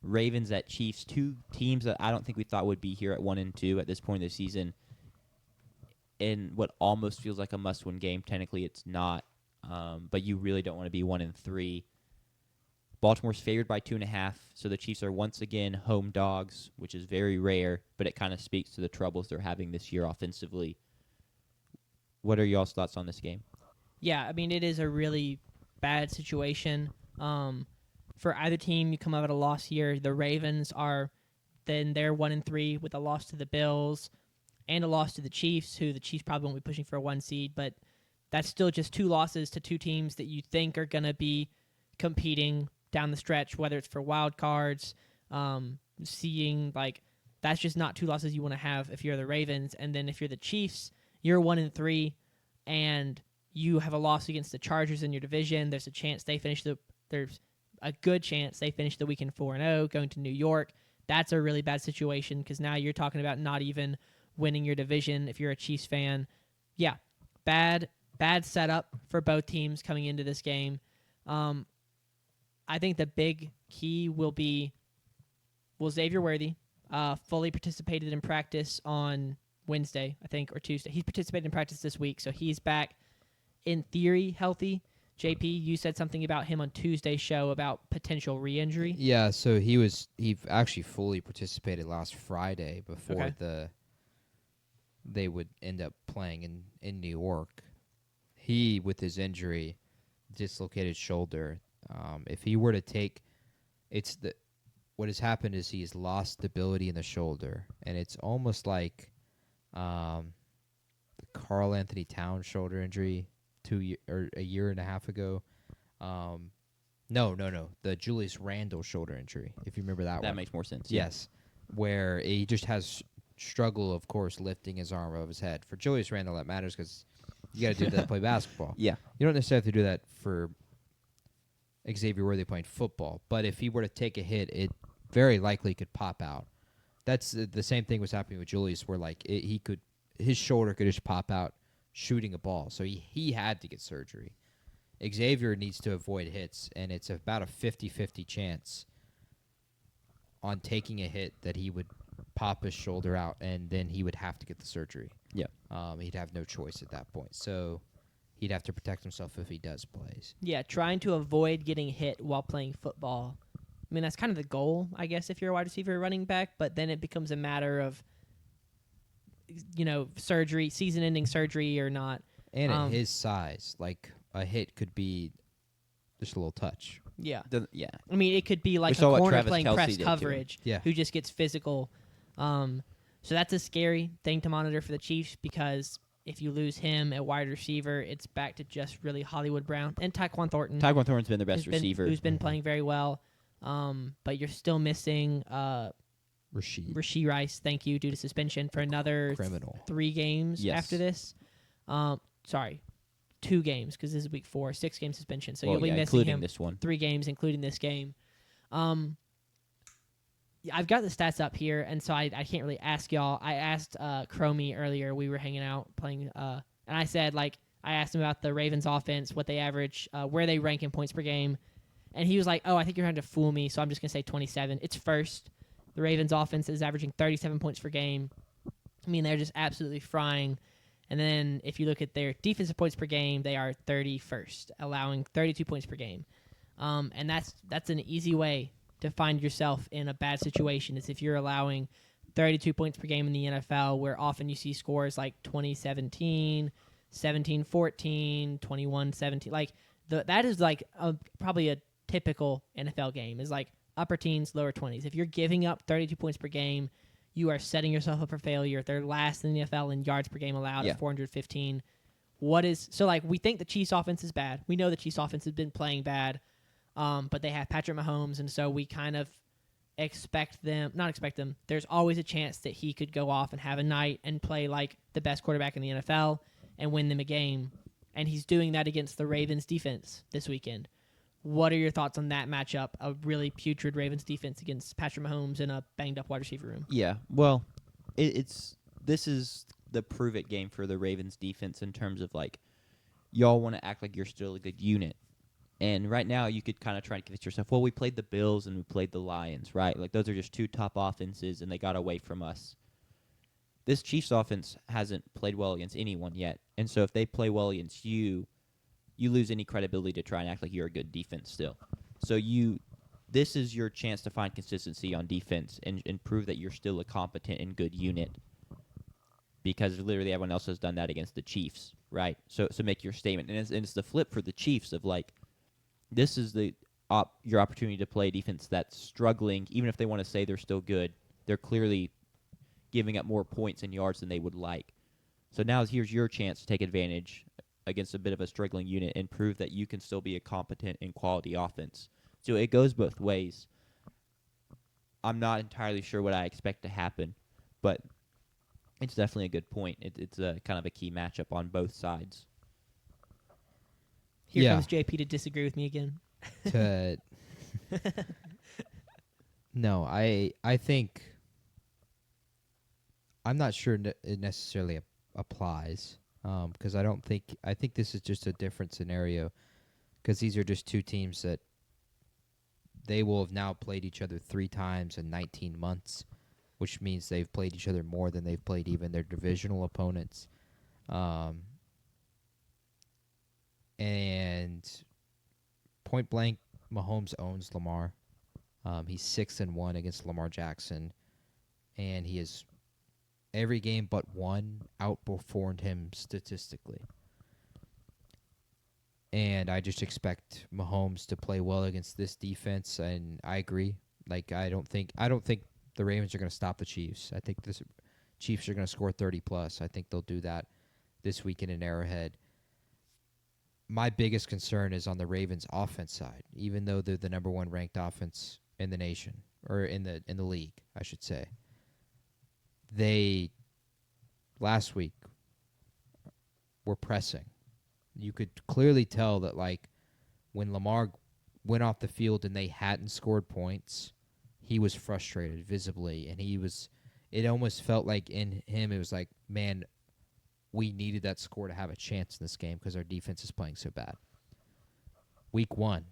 Ravens at Chiefs, two teams that I don't think we thought would be here at 1-2 at this point in the season. In what almost feels like a must-win game, technically it's not, but you really don't want to be 1-3. Baltimore's favored by 2.5, so the Chiefs are once again home dogs, which is very rare, but it kind of speaks to the troubles they're having this year offensively. What are y'all's thoughts on this game? Yeah, I mean, it is a really bad situation. For either team, you come out with a loss here. The Ravens are, then they're 1-3 with a loss to the Bills and a loss to the Chiefs, who the Chiefs probably won't be pushing for a 1 seed, but that's still just 2 losses to 2 teams that you think are going to be competing down the stretch, whether it's for wild cards, seeing, like, that's just not 2 losses you want to have if you're the Ravens. And then if you're the Chiefs, you're 1-3, and you have a loss against the Chargers in your division. There's a good chance they finish the weekend 4-0, going to New York. That's a really bad situation because now you're talking about not even winning your division if you're a Chiefs fan. Yeah, bad setup for both teams coming into this game. I think the big key will Xavier Worthy fully participated in practice on Wednesday, I think, or Tuesday. He's participated in practice this week, so he's back in theory healthy. JP, you said something about him on Tuesday's show about potential re-injury. Yeah, so he actually fully participated last Friday before they would end up playing in New York. He, with his injury, dislocated shoulder. If he were to take, what has happened is he has lost stability in the shoulder, and it's almost like the Karl Anthony Towns shoulder injury a year and a half ago. No, the Julius Randle shoulder injury, if you remember that one. That makes more sense. Yes, where he just has struggle, of course, lifting his arm above his head. For Julius Randle, that matters because you got to do that to play basketball. Yeah. You don't necessarily have to do that for Xavier Worthy playing football, but if he were to take a hit, it very likely could pop out. That's the same thing was happening with Julius, where like his shoulder could just pop out shooting a ball. So he had to get surgery. Xavier needs to avoid hits, and it's about a 50-50 chance on taking a hit that he would pop his shoulder out, and then he would have to get the surgery. Yeah. He'd have no choice at that point. So he'd have to protect himself if he does plays. Yeah, trying to avoid getting hit while playing football. I mean, that's kind of the goal, I guess, if you're a wide receiver or running back, but then it becomes a matter of, surgery, season-ending surgery or not. And at his size, like a hit could be just a little touch. Yeah. Yeah. I mean, it could be like a saw what corner Travis playing Kelce press did to him. coverage Yeah. who just gets physical. So that's a scary thing to monitor for the Chiefs because if you lose him at wide receiver, it's back to just really Hollywood Brown and Tyquan Thornton. Tyquan Thornton's been their best receiver. Who's been playing very well. But you're still missing Rasheed Rice, thank you, due to suspension for another Criminal. 3 games Yes. after this. Sorry, 2 games because this is week 4, 6-game suspension. So you'll be missing including him this one. 3 games, including this game. I've got the stats up here, and so I can't really ask y'all. I asked Chromie earlier. We were hanging out playing, and I said, I asked him about the Ravens offense, what they average, where they rank in points per game. And he was like, I think you're trying to fool me, so I'm just going to say 27. It's first. The Ravens offense is averaging 37 points per game. I mean, they're just absolutely frying. And then if you look at their defensive points per game, they are 31st, allowing 32 points per game. And that's an easy way to find yourself in a bad situation is if you're allowing 32 points per game in the NFL, where often you see scores like 20-17, 17-14, 21-17. Like that is like probably a typical NFL game is like upper teens, lower 20s. If you're giving up 32 points per game, you are setting yourself up for failure. They're last in the NFL in yards per game allowed at 415. We think the Chiefs offense is bad. We know the Chiefs offense has been playing bad. But they have Patrick Mahomes, and so we kind of not expect them. There's always a chance that he could go off and have a night and play like the best quarterback in the NFL and win them a game. And he's doing that against the Ravens defense this weekend. What are your thoughts on that matchup? A really putrid Ravens defense against Patrick Mahomes in a banged-up wide receiver room. Yeah, well, this is the prove-it game for the Ravens defense in terms of, y'all want to act like you're still a good unit. And right now, you could kind of try to convince yourself, well, we played the Bills and we played the Lions, right? Like, those are just two top offenses, and they got away from us. This Chiefs offense hasn't played well against anyone yet. And so if they play well against you, you lose any credibility to try and act like you're a good defense still. So this is your chance to find consistency on defense and prove that you're still a competent and good unit, because literally everyone else has done that against the Chiefs, right? So make your statement. And it's the flip for the Chiefs of, like, this is your opportunity to play a defense that's struggling. Even if they want to say they're still good, they're clearly giving up more points and yards than they would like. So now here's your chance to take advantage against a bit of a struggling unit and prove that you can still be a competent and quality offense. So it goes both ways. I'm not entirely sure what I expect to happen, but it's definitely a good point. It's a kind of a key matchup on both sides. Here comes JP to disagree with me again. No, I think I'm not sure it necessarily applies, because I think this is just a different scenario, because these are just two teams that they will have now played each other 3 times in 19 months, which means they've played each other more than they've played even their divisional opponents. And point blank, Mahomes owns Lamar. He's 6-1 against Lamar Jackson, and he has every game but one outperformed him statistically. And I just expect Mahomes to play well against this defense, and I agree. Like, I don't think the Ravens are going to stop the Chiefs. I think the Chiefs are going to score 30+. I think they'll do that this weekend in Arrowhead. My biggest concern is on the Ravens' offense side, even though they're the number 1 ranked offense in the nation, or in the league, I should say. They last week were pressing. You could clearly tell that, like, when Lamar went off the field and they hadn't scored points, he was frustrated visibly, and it almost felt like in him it was like, man, we needed that score to have a chance in this game because our defense is playing so bad. Week 1,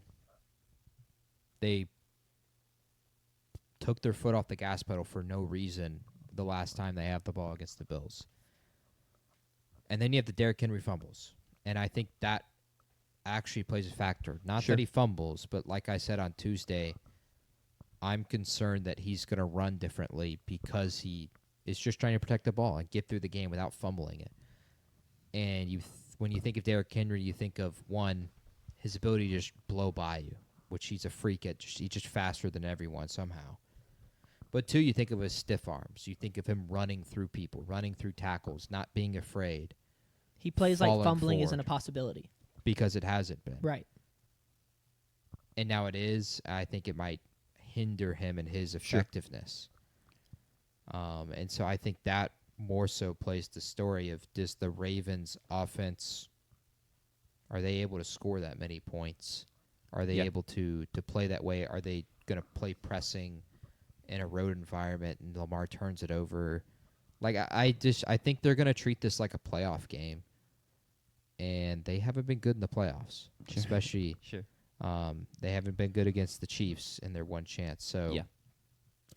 they took their foot off the gas pedal for no reason the last time they have the ball against the Bills. And then you have the Derrick Henry fumbles. And I think that actually plays a factor. Not that he fumbles, but like I said on Tuesday, I'm concerned that he's going to run differently because he is just trying to protect the ball and get through the game without fumbling it. And when you think of Derrick Henry, you think of, one, his ability to just blow by you, which he's a freak at. He's just faster than everyone somehow. But 2, you think of his stiff arms. You think of him running through people, running through tackles, not being afraid. He plays like fumbling forward. isn't a possibility. Because it hasn't been. Right. And now it is. I think it might hinder him in his effectiveness. And so I think that more so plays the story of, does the Ravens offense, are they able to score that many points? Are they able to play that way? Are they going to play pressing in a road environment and Lamar turns it over? Like, I think they're going to treat this like a playoff game. And they haven't been good in the playoffs, especially they haven't been good against the Chiefs in their one chance. So,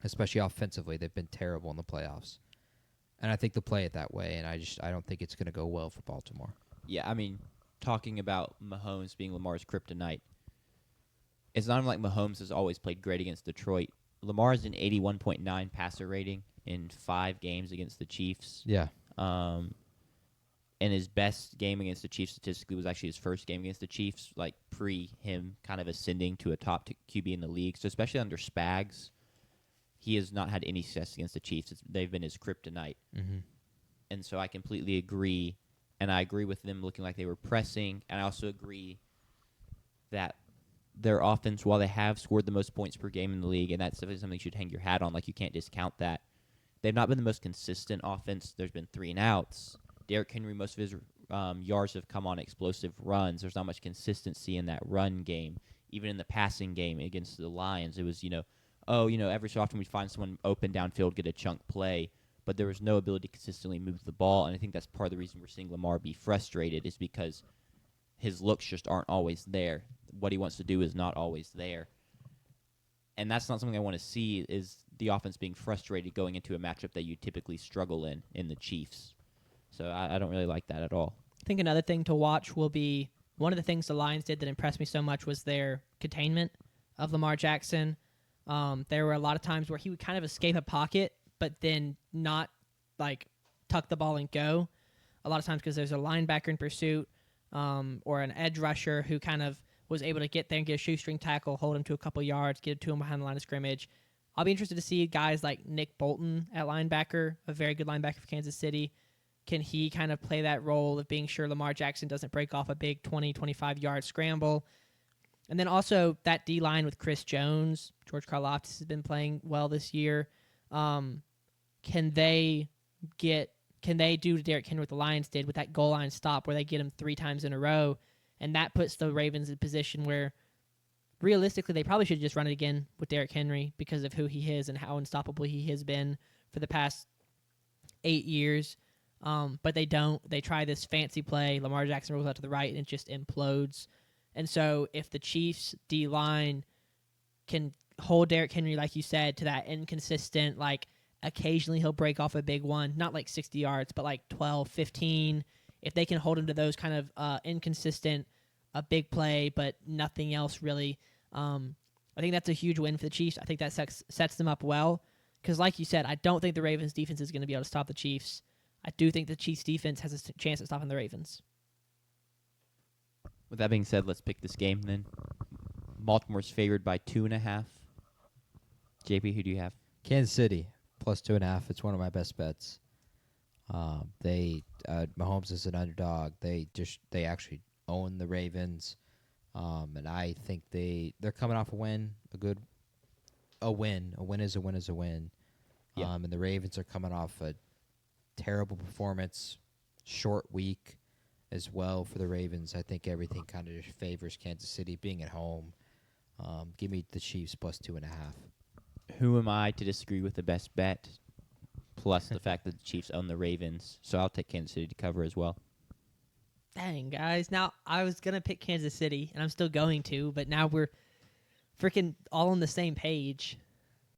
especially offensively, they've been terrible in the playoffs. And I think they'll play it that way, and I don't think it's going to go well for Baltimore. Yeah, I mean, talking about Mahomes being Lamar's kryptonite, it's not like Mahomes has always played great against Detroit. Lamar is an 81.9 passer rating in 5 games against the Chiefs. Yeah. And his best game against the Chiefs statistically was actually his first game against the Chiefs, like pre him kind of ascending to a top QB in the league. So especially under Spags, he has not had any success against the Chiefs. They've been his kryptonite. Mm-hmm. And so I completely agree. And I agree with them looking like they were pressing. And I also agree that their offense, while they have scored the most points per game in the league, and that's definitely something you should hang your hat on, like you can't discount that, they've not been the most consistent offense. There's been 3 and outs. Derrick Henry, most of his yards have come on explosive runs. There's not much consistency in that run game. Even in the passing game against the Lions, it was, every so often we find someone open downfield, get a chunk play, but there was no ability to consistently move the ball. And I think that's part of the reason we're seeing Lamar be frustrated, is because his looks just aren't always there. What he wants to do is not always there. And that's not something I want to see, is the offense being frustrated going into a matchup that you typically struggle in the Chiefs. So I don't really like that at all. I think another thing to watch will be one of the things the Lions did that impressed me so much was their containment of Lamar Jackson. There were a lot of times where he would kind of escape a pocket, but then not like tuck the ball and go. A lot of times because there's a linebacker in pursuit or an edge rusher who kind of was able to get there and get a shoestring tackle, hold him to a couple yards, get it to him behind the line of scrimmage. I'll be interested to see guys like Nick Bolton at linebacker, a very good linebacker for Kansas City. Can he kind of play that role of being sure Lamar Jackson doesn't break off a big 20, 25-yard scramble? And then also that D-line with Chris Jones. George Karlaftis has been playing well this year. Can they do Derrick Henry what the Lions did with that goal line stop where they get him 3 times in a row? And that puts the Ravens in a position where realistically they probably should just run it again with Derrick Henry because of who he is and how unstoppable he has been for the past 8 years. But they don't. They try this fancy play. Lamar Jackson rolls out to the right, and it just implodes. And so if the Chiefs' D-line can hold Derrick Henry, like you said, to that inconsistent, like occasionally he'll break off a big one, not like 60 yards, but like 12, 15. If they can hold him to those kind of inconsistent, a big play, but nothing else really, I think that's a huge win for the Chiefs. I think that sets them up well because, like you said, I don't think the Ravens' defense is going to be able to stop the Chiefs. I do think the Chiefs' defense has a chance at stopping the Ravens. With that being said, let's pick this game then. Baltimore's favored by 2.5. JP, who do you have? Kansas City plus 2.5. It's one of my best bets. Mahomes is an underdog. They actually own the Ravens, and I think they're coming off a win. A win is a win is a win. Yeah. And the Ravens are coming off a terrible performance, short week as well for the Ravens. I think everything kind of just favors Kansas City being at home. Give me the Chiefs plus 2.5. Who am I to disagree with the best bet? Plus the fact that the Chiefs own the Ravens. So I'll take Kansas City to cover as well. Dang, guys. Now, I was going to pick Kansas City, and I'm still going to, but now we're freaking all on the same page.